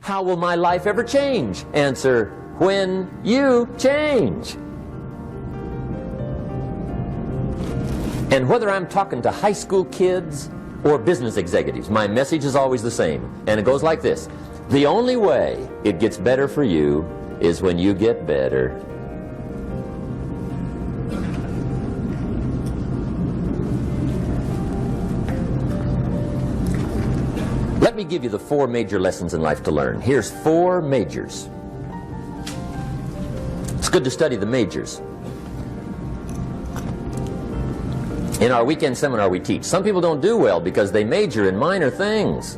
How will my life ever change? Answer, when you change. And whether I'm talking to high school kids or business executives, my message is always the same. And it goes like this. The only way it gets better for you is when you get better. Let me give you the 4 major lessons in life to learn. Here's 4 majors. It's good to study the majors. In our weekend seminar we teach, some people don't do well because they major in minor things.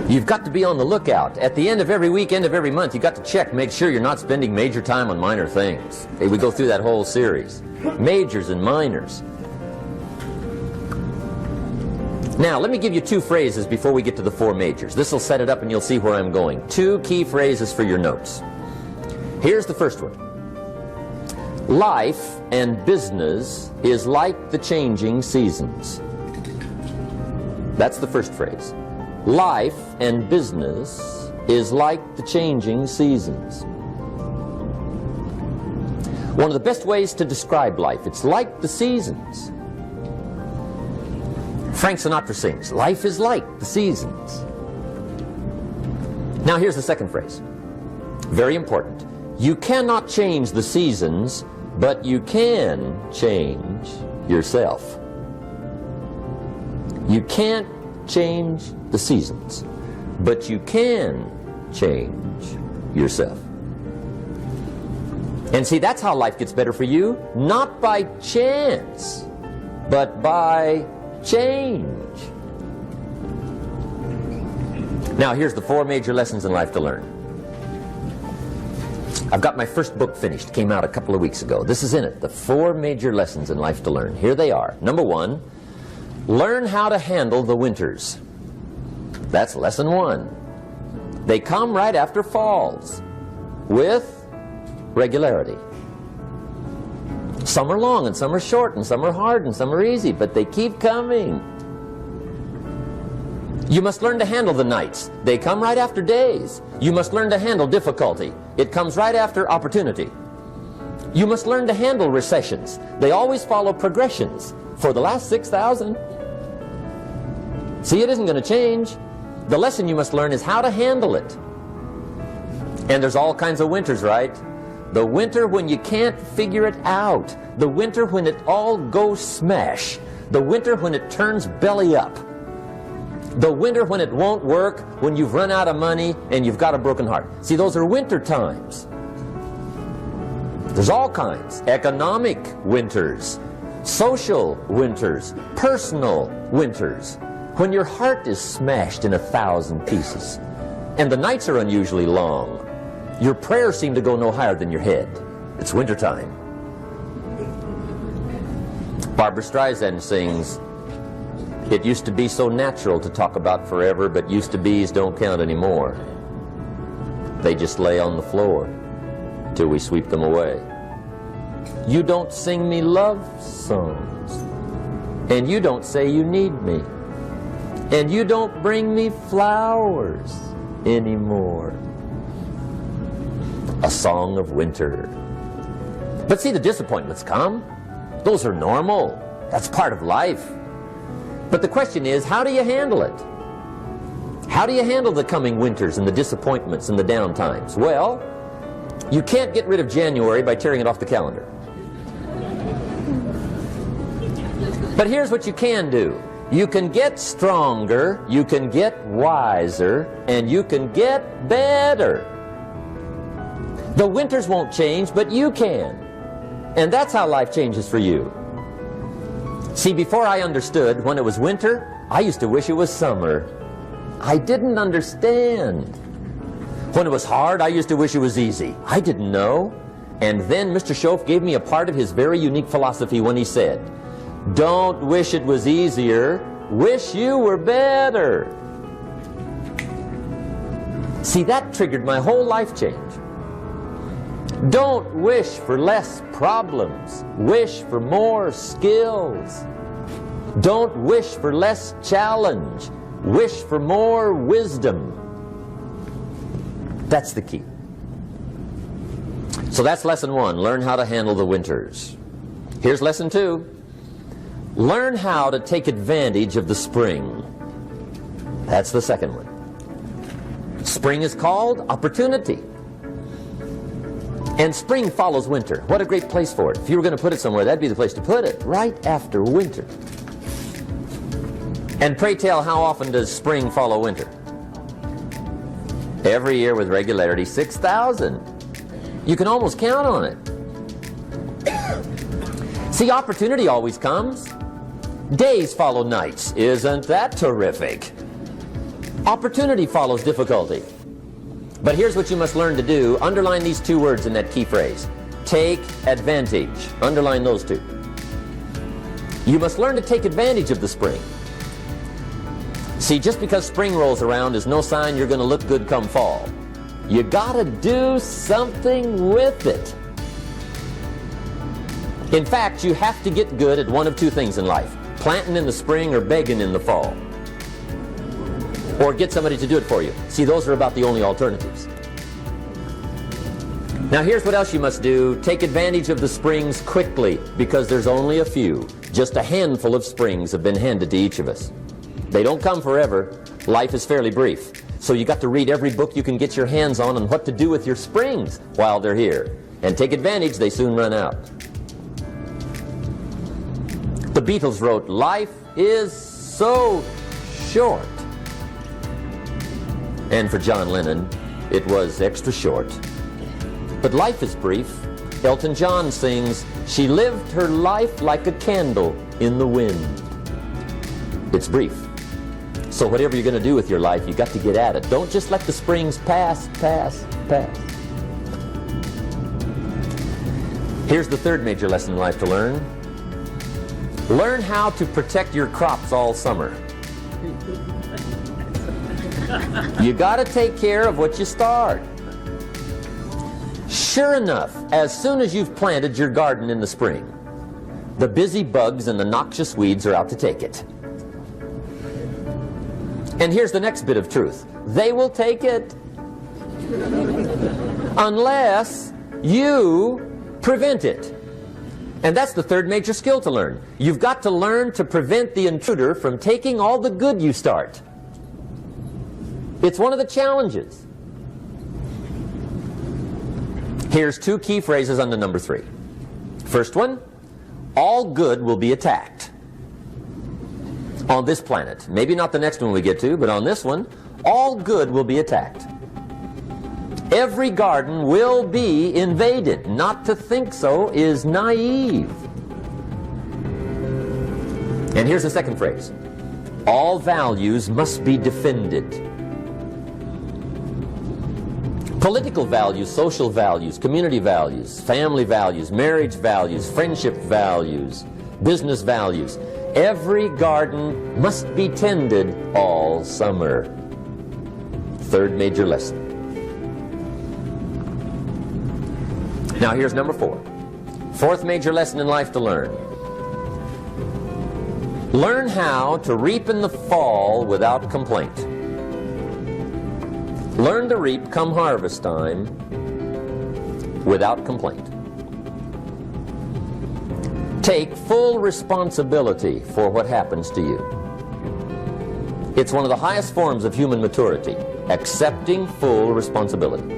You've got to be on the lookout. At the end of every week, end of every month, you've got to check, make sure you're not spending major time on minor things. We go through that whole series. Majors and minors. Now, let me give you 2 phrases before we get to the 4 majors. This will set it up and you'll see where I'm going. 2 key phrases for your notes. Here's the first one. Life and business is like the changing seasons. That's the first phrase. Life and business is like the changing seasons. One of the best ways to describe life, it's like the seasons. Frank Sinatra sings, life is like the seasons. Now here's the second phrase. Very important. You cannot change the seasons, but you can change yourself. You can't change the seasons, but you can change yourself. And see, that's how life gets better for you, not by chance, but by change. Now here's the 4 major lessons in life to learn. I've got my first book finished, came out a couple of weeks ago. This is in it, the 4 major lessons in life to learn. Here they are. Number 1, learn how to handle the winters. That's lesson 1. They come right after falls, with regularity. Some are long and some are short and some are hard and some are easy, but they keep coming. You must learn to handle the nights. They come right after days. You must learn to handle difficulty. It comes right after opportunity. You must learn to handle recessions. They always follow progressions for the last 6,000. See, it isn't going to change. The lesson you must learn is how to handle it. And there's all kinds of winters, right? The winter when you can't figure it out. The winter when it all goes smash. The winter when it turns belly up. The winter when it won't work, when you've run out of money and you've got a broken heart. See, those are winter times. There's all kinds. Economic winters, social winters, personal winters. When your heart is smashed in 1,000 pieces and the nights are unusually long, your prayers seem to go no higher than your head. It's wintertime. Barbra Streisand sings, it used to be so natural to talk about forever, but used to be's don't count anymore. They just lay on the floor till we sweep them away. You don't sing me love songs, and you don't say you need me, and you don't bring me flowers anymore. A song of winter. But see, the disappointments come. Those are normal. That's part of life. But the question is, how do you handle it? How do you handle the coming winters and the disappointments and the down times? Well, you can't get rid of January by tearing it off the calendar. But here's what you can do. You can get stronger, you can get wiser, and you can get better. The winters won't change, but you can. And that's how life changes for you. See, before I understood, when it was winter, I used to wish it was summer. I didn't understand. When it was hard, I used to wish it was easy. I didn't know. And then Mr. Schoaf gave me a part of his very unique philosophy when he said, don't wish it was easier, wish you were better. See, that triggered my whole life change. Don't wish for less problems. Wish for more skills. Don't wish for less challenge. Wish for more wisdom. That's the key. So that's lesson 1, learn how to handle the winters. Here's lesson 2, learn how to take advantage of the spring. That's the second one. Spring is called opportunity. And spring follows winter. What a great place for it. If you were going to put it somewhere, that'd be the place to put it, right after winter. And pray tell, how often does spring follow winter? Every year with regularity, 6,000. You can almost count on it. See, opportunity always comes. Days follow nights. Isn't that terrific? Opportunity follows difficulty. But here's what you must learn to do. Underline these 2 words in that key phrase. Take advantage. Underline those 2. You must learn to take advantage of the spring. See, just because spring rolls around is no sign you're going to look good come fall. You gotta do something with it. In fact, you have to get good at one of 2 things in life. Planting in the spring or begging in the fall. Or get somebody to do it for you. See, those are about the only alternatives. Now here's what else you must do. Take advantage of the springs quickly, because there's only a few. Just a handful of springs have been handed to each of us. They don't come forever. Life is fairly brief. So you got to read every book you can get your hands on what to do with your springs while they're here. And take advantage, they soon run out. The Beatles wrote, "Life is so short." And for John Lennon, it was extra short. But life is brief. Elton John sings, "She lived her life like a candle in the wind." It's brief. So whatever you're going to do with your life, you got to get at it. Don't just let the springs pass. Here's the 3rd major lesson in life to learn. Learn how to protect your crops all summer. You got to take care of what you start. Sure enough, as soon as you've planted your garden in the spring, the busy bugs and the noxious weeds are out to take it. And here's the next bit of truth. They will take it unless you prevent it. And that's the 3rd major skill to learn. You've got to learn to prevent the intruder from taking all the good you start. It's one of the challenges. Here's 2 key phrases under number 3. First one, all good will be attacked. On this planet. Maybe not the next one we get to, but on this one, all good will be attacked. Every garden will be invaded. Not to think so is naive. And here's the second phrase. All values must be defended. Political values, social values, community values, family values, marriage values, friendship values, business values. Every garden must be tended all summer. 3rd major lesson. Now here's number 4. 4th major lesson in life to learn. Learn how to reap in the fall without complaint. Learn to reap come harvest time without complaint. Take full responsibility for what happens to you. It's one of the highest forms of human maturity, accepting full responsibility.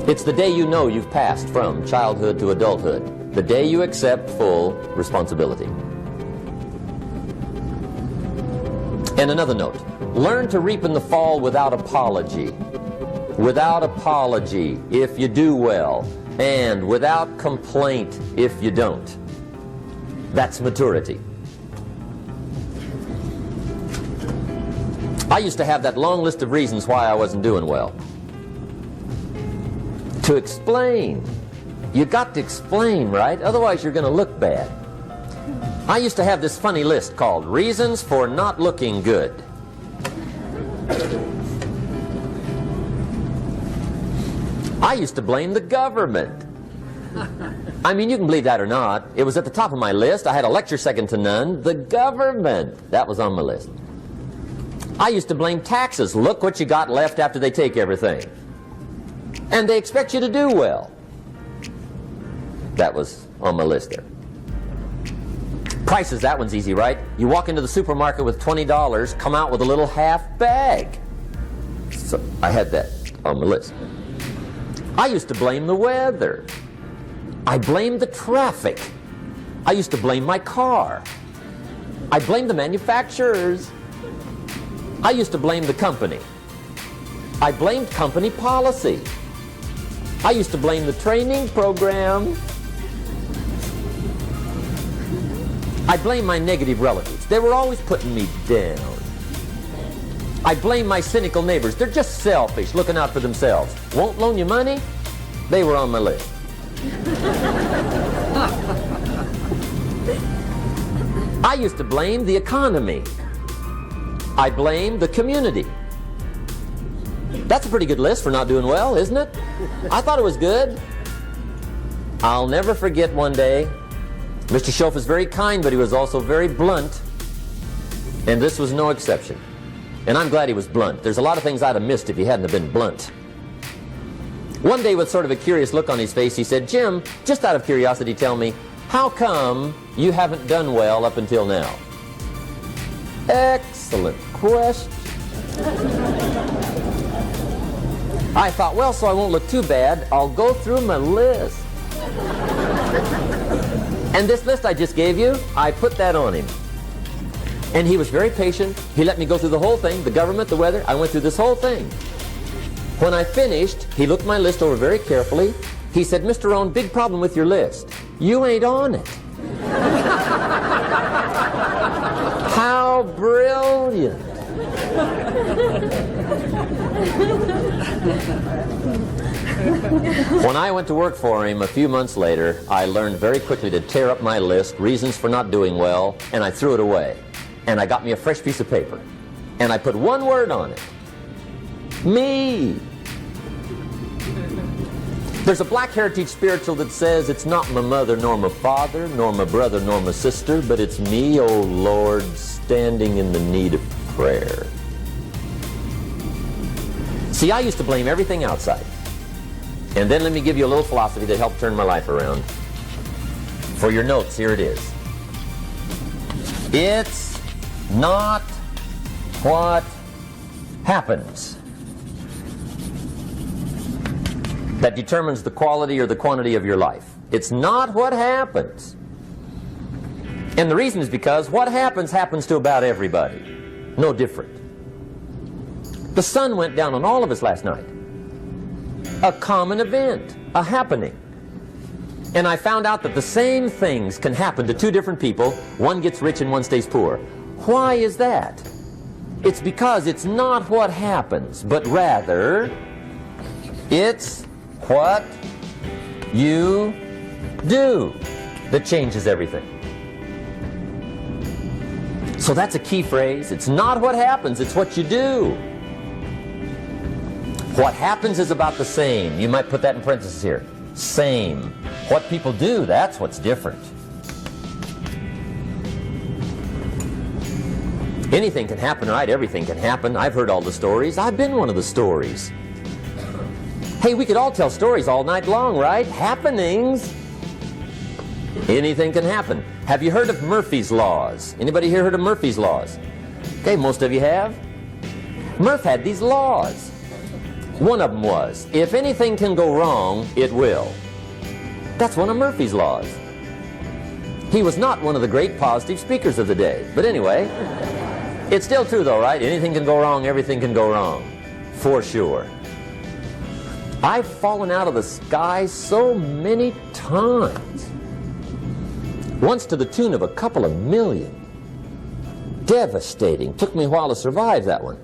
It's the day you know you've passed from childhood to adulthood, the day you accept full responsibility. And another note, learn to reap in the fall without apology. Without apology if you do well, and without complaint if you don't. That's maturity. I used to have that long list of reasons why I wasn't doing well. To explain. You got to explain, right? Otherwise you're going to look bad. I used to have this funny list called Reasons for Not Looking Good. I used to blame the government. I mean, you can believe that or not. It was at the top of my list. I had a lecture second to none. The government. That was on my list. I used to blame taxes. Look what you got left after they take everything. And they expect you to do well. That was on my list there. Prices, that one's easy, right? You walk into the supermarket with $20, come out with a little half bag. So I had that on my list. I used to blame the weather. I blamed the traffic. I used to blame my car. I blamed the manufacturers. I used to blame the company. I blamed company policy. I used to blame the training program. I blame my negative relatives. They were always putting me down. I blame my cynical neighbors. They're just selfish, looking out for themselves. Won't loan you money? They were on my list. I used to blame the economy. I blamed the community. That's a pretty good list for not doing well, isn't it? I thought it was good. I'll never forget one day, Mr. Schoaf was very kind, but he was also very blunt, and this was no exception. And I'm glad he was blunt. There's a lot of things I'd have missed if he hadn't have been blunt. One day, with sort of a curious look on his face, he said, "Jim, just out of curiosity, tell me, how come you haven't done well up until now?" Excellent question. I thought, well, so I won't look too bad, I'll go through my list. And this list I just gave you, I put that on him. And he was very patient. He let me go through the whole thing, the government, the weather. I went through this whole thing. When I finished, he looked my list over very carefully. He said, "Mr. Rohn, big problem with your list. You ain't on it." How brilliant. When I went to work for him a few months later, I learned very quickly to tear up my list, reasons for not doing well, and I threw it away. And I got me a fresh piece of paper. And I put one word on it. Me. There's a Black Heritage spiritual that says, "It's not my mother nor my father, nor my brother nor my sister, but it's me, oh Lord, standing in the need of prayer." See, I used to blame everything outside. And then let me give you a little philosophy that helped turn my life around. For your notes, here it is. It's not what happens that determines the quality or the quantity of your life. It's not what happens. And the reason is because what happens happens to about everybody. No different. The sun went down on all of us last night. A common event, a happening. And I found out that the same things can happen to two different people. One gets rich and one stays poor. Why is that? It's because it's not what happens, but rather it's what you do that changes everything. So that's a key phrase. It's not what happens, it's what you do. What happens is about the same. You might put that in parentheses here. Same. What people do, that's what's different. Anything can happen, right? Everything can happen. I've heard all the stories. I've been one of the stories. Hey, we could all tell stories all night long, right? Happenings. Anything can happen. Have you heard of Murphy's Laws? Anybody here heard of Murphy's Laws? Okay, most of you have. Murph had these laws. One of them was, if anything can go wrong, it will. That's one of Murphy's laws. He was not one of the great positive speakers of the day. But anyway, it's still true though, right? Anything can go wrong, everything can go wrong. For sure. I've fallen out of the sky so many times. Once to the tune of a couple of million. Devastating. Took me a while to survive that one.